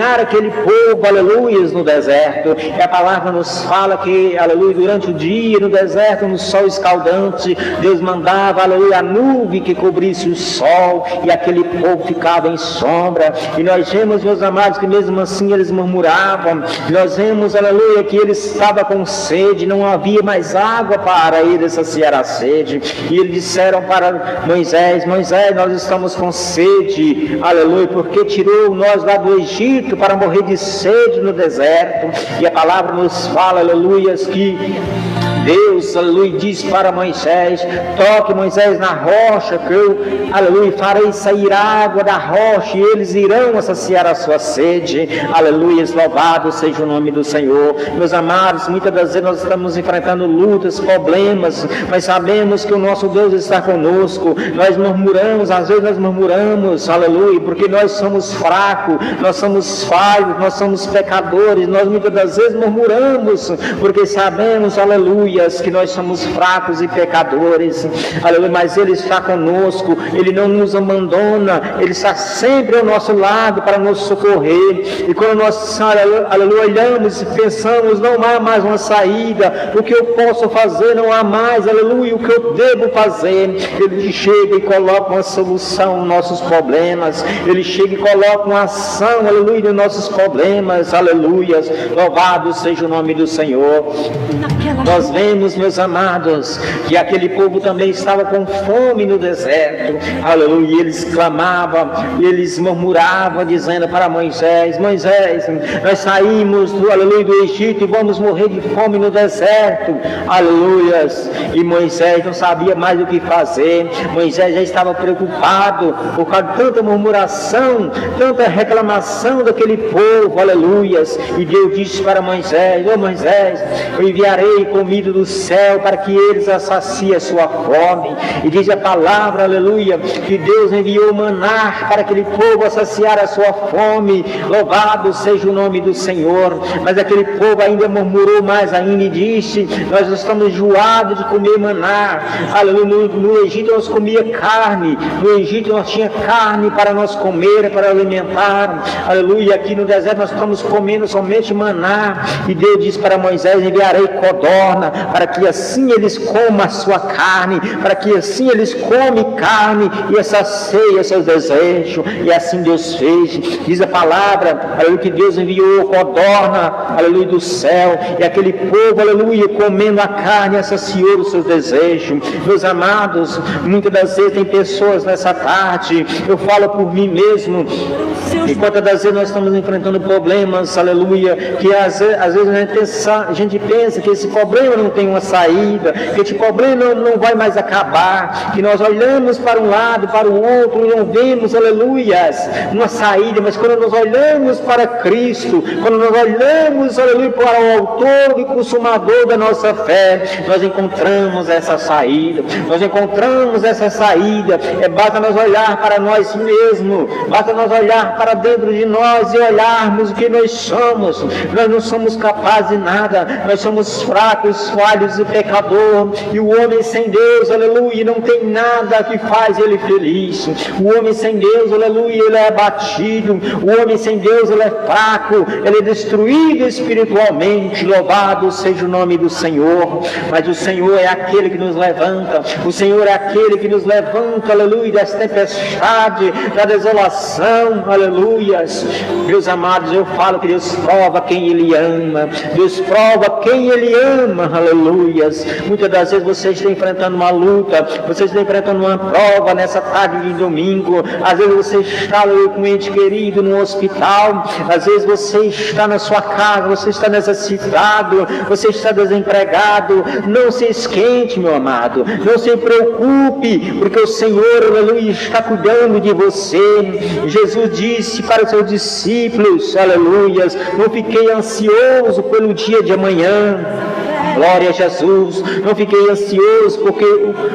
aquele povo, aleluia, no deserto. E a palavra nos fala que, aleluia, durante o dia no deserto, no sol escaldante, Deus mandava, aleluia, a nuvem que cobrisse o sol, e aquele povo ficava em sombra. E nós vemos, meus amados, que mesmo assim eles murmuravam. Nós vemos, aleluia, que eles estavam com sede, não havia mais água para eles saciar a sede. E eles disseram para Moisés: Moisés, nós estamos com sede, aleluia, porque tirou nós lá do Egito para morrer de sede no deserto. E a palavra nos fala, aleluia, que Deus, aleluia, diz para Moisés: toque Moisés na rocha, que eu, aleluia, farei sair água da rocha, e eles irão saciar a sua sede. Aleluia, louvado seja o nome do Senhor. Meus amados, muitas das vezes nós estamos enfrentando lutas, problemas, mas sabemos que o nosso Deus está conosco. Nós murmuramos, às vezes nós murmuramos, aleluia, porque nós somos fracos, nós somos falhos, nós somos pecadores. Nós muitas das vezes murmuramos, porque sabemos, aleluia, que nós somos fracos e pecadores, aleluia, mas Ele está conosco, Ele não nos abandona, Ele está sempre ao nosso lado para nos socorrer. E quando nós, aleluia, olhamos e pensamos, não há mais uma saída, o que eu posso fazer, não há mais, aleluia, o que eu devo fazer, Ele chega e coloca uma solução nos nossos problemas, Ele chega e coloca uma ação, aleluia, nos nossos problemas, aleluia, louvado seja o nome do Senhor. Nós vemos, meus amados, que aquele povo também estava com fome no deserto, aleluia, eles clamavam, eles murmuravam, dizendo para Moisés: Moisés, nós saímos aleluia, do Egito e vamos morrer de fome no deserto, aleluia. E Moisés não sabia mais o que fazer. Moisés já estava preocupado por causa de tanta murmuração, tanta reclamação daquele povo, aleluia. E Deus disse para Moisés: ô Moisés, eu enviarei comida do céu para que eles saciem a sua fome. E diz a palavra, aleluia, que Deus enviou maná para aquele povo saciar a sua fome. Louvado seja o nome do Senhor. Mas aquele povo ainda murmurou mais ainda e disse: nós estamos enjoados de comer maná. Aleluia, no Egito nós comia carne, no Egito nós tinha carne para nós comer, para alimentar, aleluia. Aqui no deserto nós estamos comendo somente maná. E Deus disse para Moisés: enviarei codorna para que assim eles comam a sua carne, para que assim eles comem carne e saciam seus desejos. E assim Deus fez. Diz a palavra, aleluia, que Deus enviou codorna, aleluia, do céu, e aquele povo, aleluia, comendo a carne, saciou os seus desejos. Meus amados, muitas das vezes tem pessoas nessa tarde, eu falo por mim mesmo, e quantas das vezes nós estamos enfrentando problemas, aleluia, que às vezes a gente pensa que esse problema não tem uma saída, que esse problema não vai mais acabar, que nós olhamos para um lado, para o outro e não vemos, aleluia, uma saída. Mas quando nós olhamos para Cristo, quando nós olhamos, aleluia, para o autor e consumador da nossa fé, nós encontramos essa saída. Nós encontramos essa saída. Basta nós olhar para nós mesmos, basta nós olhar para dentro de nós e olharmos o que nós somos. Nós não somos capazes de nada, nós somos fracos, falhos e pecador. E o homem sem Deus, aleluia, não tem nada que faz ele feliz. O homem sem Deus, aleluia, ele é abatido. O homem sem Deus, ele é fraco, ele é destruído espiritualmente. Louvado seja o nome do Senhor. Mas o Senhor é aquele que nos levanta, o Senhor é aquele que nos levanta, aleluia, dessa tempestade, da desolação, aleluia. Meus amados, eu falo que Deus prova quem Ele ama, Deus prova quem Ele ama, aleluia. Muitas das vezes você está enfrentando uma luta, você está enfrentando uma prova nessa tarde de domingo. Às vezes você está com um ente querido no hospital, às vezes você está na sua casa, você está necessitado, você está desempregado. Não se esquente, meu amado, não se preocupe, porque o Senhor, aleluia, está cuidando de você. Jesus disse para os seus discípulos, aleluia, não fiquei ansioso pelo dia de amanhã. Glória a Jesus. Não fiquei ansioso porque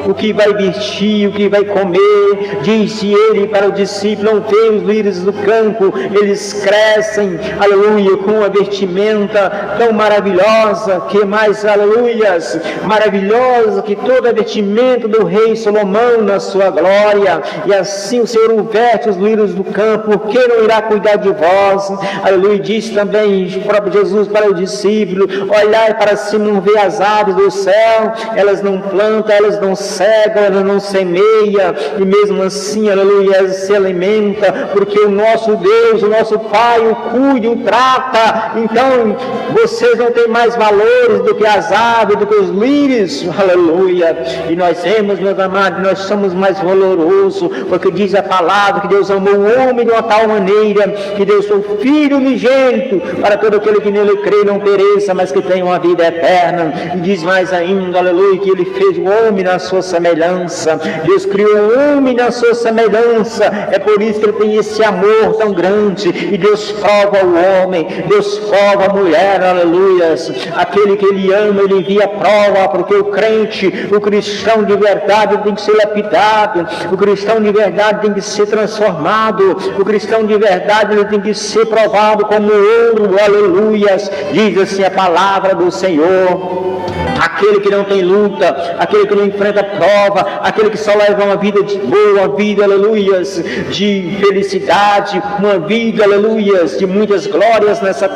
o que vai vestir, o que vai comer. Disse ele para o discípulo: não vê os lírios do campo, eles crescem, aleluia, com uma vestimenta tão maravilhosa, que mais, aleluias, maravilhosa que toda a vestimenta do rei Salomão na sua glória. E assim o Senhor veste os lírios do campo, por que não irá cuidar de vós? Aleluia. Disse também o próprio Jesus para o discípulo: olhai para cima, não vê as aves do céu, elas não plantam, elas não cegam, elas não semeiam, e mesmo assim, aleluia, se alimenta, porque o nosso Deus, o nosso Pai o cuida, o trata. Então vocês não têm mais valores do que as aves, do que os lírios, aleluia. E nós temos, meus amados, nós somos mais valorosos, porque diz a palavra que Deus amou o homem de uma tal maneira que deu seu Filho unigênito para todo aquele que nele crê não pereça, mas que tenha uma vida eterna. E diz mais ainda, aleluia, que ele fez o homem na sua semelhança. Deus criou o homem na sua semelhança, é por isso que ele tem esse amor tão grande. E Deus prova o homem, Deus prova a mulher, aleluia. Aquele que ele ama, ele envia prova, porque o crente, o cristão de verdade tem que ser lapidado, o cristão de verdade tem que ser transformado, o cristão de verdade ele tem que ser provado como ouro, aleluia. Diz assim a palavra do Senhor: aquele que não tem luta, aquele que não enfrenta prova, aquele que só leva uma vida de boa, uma vida, aleluias, de felicidade, uma vida, aleluias, de muitas glórias nessa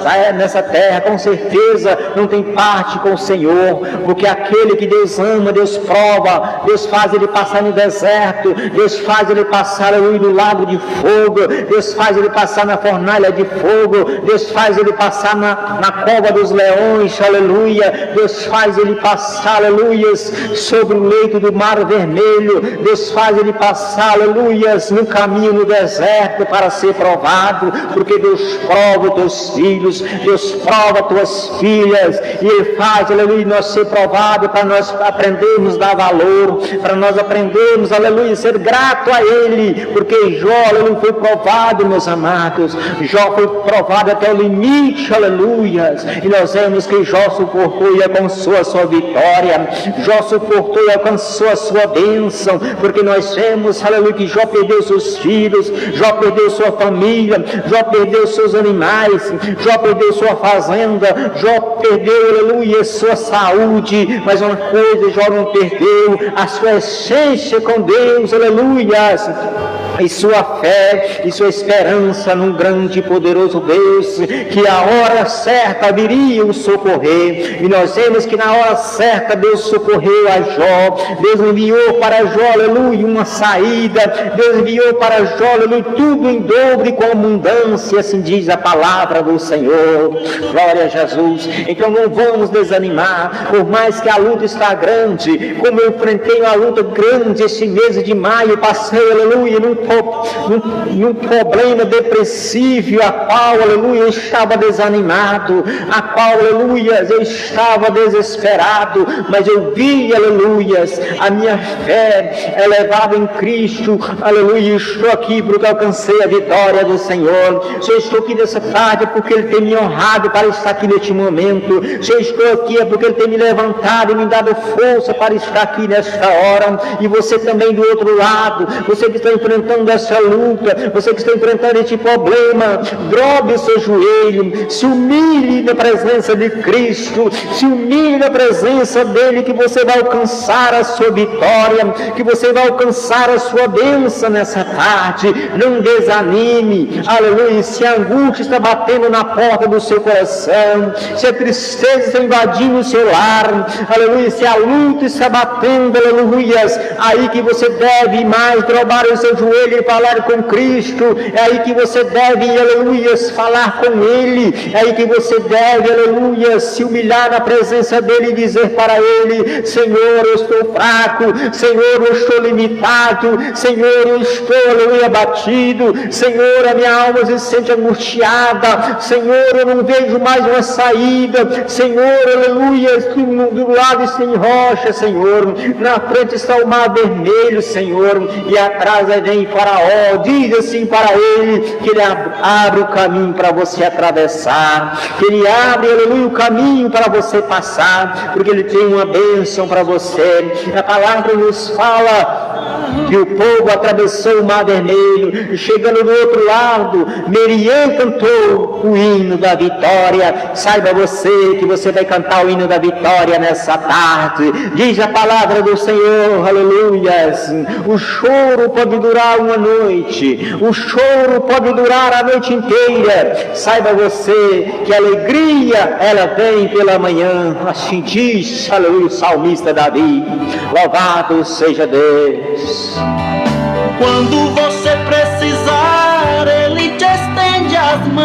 terra, com certeza não tem parte com o Senhor, porque aquele que Deus ama, Deus prova, Deus faz ele passar no deserto, Deus faz ele passar, aleluia, no lago de fogo, Deus faz ele passar na fornalha de fogo, Deus faz ele passar na cova dos leões, aleluia, Deus faz ele passar, aleluias, sobre o leito do mar vermelho, Deus faz ele passar, aleluias, no caminho no deserto para ser provado, porque Deus prova os teus filhos, Deus prova as tuas filhas, e ele faz, aleluia, nós ser provado para nós aprendermos a dar valor, para nós aprendermos, aleluia, ser grato a ele, porque Jó, aleluia, foi provado, meus amados, Jó foi provado até o limite, aleluia, e nós vemos que Jó suportou e alcançou a sua vitória, Jó suportou e alcançou a sua bênção, porque nós vemos, aleluia, que Jó perdeu seus filhos, Jó perdeu sua família, Jó perdeu seus animais, Jó perdeu sua fazenda, Jó perdeu, aleluia, sua saúde, mas uma coisa Jó não perdeu, a sua essência com Deus, aleluia, e sua fé e sua esperança num grande e poderoso Deus, que a hora certa viria o socorrer. E nós vemos que na hora certa Deus socorreu a Jó, Deus enviou para Jó, aleluia, uma saída, Deus enviou para Jó, aleluia, tudo em dobro e com abundância, assim diz a palavra do Senhor. Glória a Jesus. Então não vamos desanimar, por mais que a luta está grande, como eu enfrentei uma luta grande esse mês de maio, passei, aleluia, num problema depressivo, a qual, aleluia, eu estava desanimado, a qual, aleluia, eu estava desesperado, mas eu vi, aleluia, a minha fé elevada em Cristo, aleluia, estou aqui porque alcancei a vitória do Senhor. Se eu estou aqui nessa tarde é porque Ele tem me honrado para estar aqui neste momento. Se eu estou aqui é porque Ele tem me levantado e me dado força para estar aqui nesta hora. E você também do outro lado, você que está enfrentando essa luta, você que está enfrentando este problema, dobre o seu joelho, se humilhe na presença de Cristo, se humilhe na presença dEle, que você vai alcançar a sua vitória, que você vai alcançar a sua bênção nessa tarde. Não desanime, aleluia. Se a angústia está batendo na porta do seu coração, se a tristeza está invadindo o seu lar, aleluia, se a luta está batendo, aleluia, aí que você deve mais dobrar o seu joelho e falar com Cristo, é aí que você deve, aleluia, falar com Ele, é aí que você deve, aleluia, se humilhar na presença dEle e dizer para Ele: Senhor, eu estou fraco, Senhor, eu estou limitado, Senhor, eu estou, aleluia, abatido, Senhor, a minha alma se sente angustiada, Senhor, eu não vejo mais uma saída, Senhor, aleluia, do lado tem rocha, Senhor, na frente está o mar vermelho, Senhor, e atrás vem Faraó, diz assim para ele, que ele abre o caminho para você atravessar, que ele abre, aleluia, o caminho para você passar, porque ele tem uma bênção para você. A palavra nos fala que o povo atravessou o Mar Vermelho, e chegando do outro lado, Miriam cantou o hino da vitória. Saiba você que você vai cantar o hino da vitória nessa tarde. Diz a palavra do Senhor, aleluias. O choro pode durar uma noite, o choro pode durar a noite inteira. Saiba você que a alegria, ela vem pela manhã. Assim diz, aleluia, o salmista Davi. Louvado seja Deus. Quando você precisa